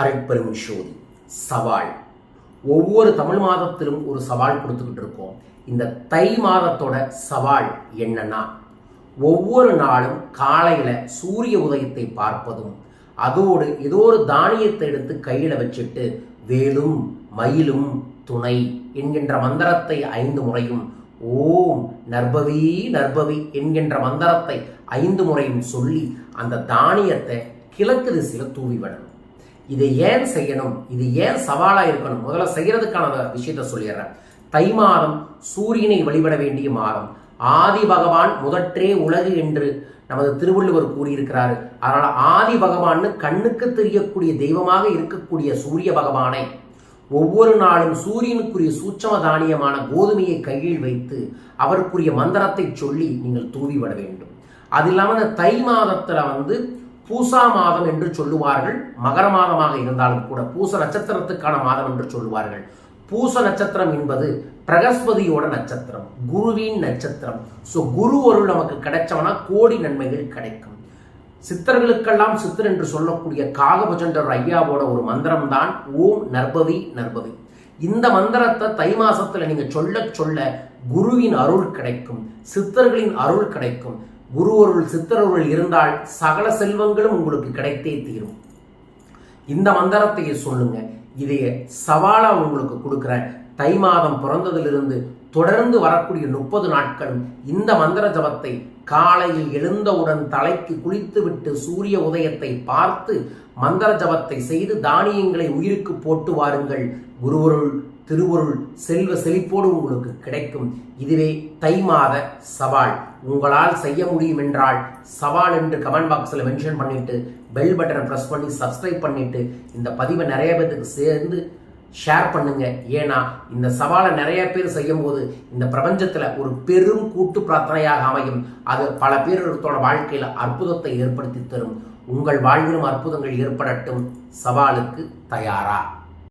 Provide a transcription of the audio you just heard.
அருட்பெரும் ஜோதி சவால். ஒவ்வொரு தமிழ் மாதத்திலும் ஒரு சவால் கொடுத்துக்கிட்டு இருக்கோம். இந்த தை மாதத்தோட சவால் என்னன்னா, ஒவ்வொரு நாளும் காலையில சூரிய உதயத்தை பார்ப்பதும், அதோடு ஏதோ ஒரு தானியத்தை எடுத்து கையில வச்சுட்டு வேலும் மயிலும் துணை என்கின்ற மந்திரத்தை 5 முறையும், ஓம் நர்பவி நர்பவி என்கின்ற மந்திரத்தை 5 முறையும் சொல்லி அந்த தானியத்தை கிழக்கு திசையில தூவி விடணும். இதை ஏன் செய்யணும், இது ஏன் சவாலா இருக்கணும், முதல்ல செய்யறதுக்கான விஷயத்த சொல்லிடுறேன். தை மாதம் சூரியனை வழிபட வேண்டிய மாதம். ஆதி பகவான் முதற்றே உலகு என்று நமது திருவள்ளுவர் கூறியிருக்கிறாரு. அதனால ஆதி பகவான்னு கண்ணுக்கு தெரியக்கூடிய தெய்வமாக இருக்கக்கூடிய சூரிய பகவானை ஒவ்வொரு நாளும் சூரியனுக்குரிய சூட்சம தானியமான கோதுமையை கையில் வைத்து அவருக்குரிய மந்திரத்தை சொல்லி நீங்கள் தூவி விட வேண்டும். அது இல்லாமல் தை மாதத்துல பூசா மாதம் என்று சொல்லுவார்கள். மகர மாதமாக இருந்தாலும் கூட பூச நட்சத்திரத்துக்கான மாதம் என்று சொல்லுவார்கள். பூச நட்சத்திரம் என்பது பிரகஸ்பதியோட நட்சத்திரம், குருவின் நட்சத்திரம். ஸோ குரு அருள் நமக்கு கிடைச்சவனா கோடி நன்மைகள் கிடைக்கும். சித்தர்களுக்கெல்லாம் சித்தர் என்று சொல்லக்கூடிய காகபுஜண்டர் ஐயாவோட ஒரு மந்திரம் தான் ஓம் நர்பவி நர்பவி. இந்த மந்திரத்தை தை மாசத்துல நீங்க சொல்ல சொல்ல குருவின் அருள் கிடைக்கும், சித்தர்களின் அருள் கிடைக்கும். குரு அருள் சித்தரருள் இருந்தால் சகல செல்வங்களும் உங்களுக்கு கிடைத்தே தீரும். இந்த மந்திரத்தையே சொல்லுங்க. இதைய சவாலா உங்களுக்கு கொடுக்குற தை மாதம் பிறந்ததிலிருந்து தொடர்ந்து வரக்கூடிய 30 நாட்களும் இந்த மந்திர ஜபத்தை காலையில் எழுந்தவுடன் தலைக்கு குளித்து விட்டு சூரிய உதயத்தை பார்த்து மந்திர ஜபத்தை செய்து தானியங்களை உயிருக்கு போட்டு வாருங்கள். குருவருள் திருவருள் செல்வ செழிப்போடு உங்களுக்கு கிடைக்கும். இதுவே தை மாத சவால். உங்களால் செய்ய முடியும் என்றால் சவால் என்று கமெண்ட் பாக்ஸில் மென்ஷன் பண்ணிட்டு பெல் பட்டனை ப்ரெஸ் பண்ணி சப்ஸ்கிரைப் பண்ணிட்டு இந்த பதிவை நிறைய பேருக்கு சேர்ந்து ஷேர் பண்ணுங்க. ஏன்னா இந்த சவாலை நிறைய பேர் செய்யும் போது இந்த பிரபஞ்சத்துல ஒரு பெரும் கூட்டு பிரார்த்தனையாக அமையும். அது பல பேரோட வாழ்க்கையில அற்புதத்தை ஏற்படுத்தி தரும். உங்கள் வாழ்விலும் அற்புதங்கள் ஏற்படட்டும். சவாலுக்கு தயாரா?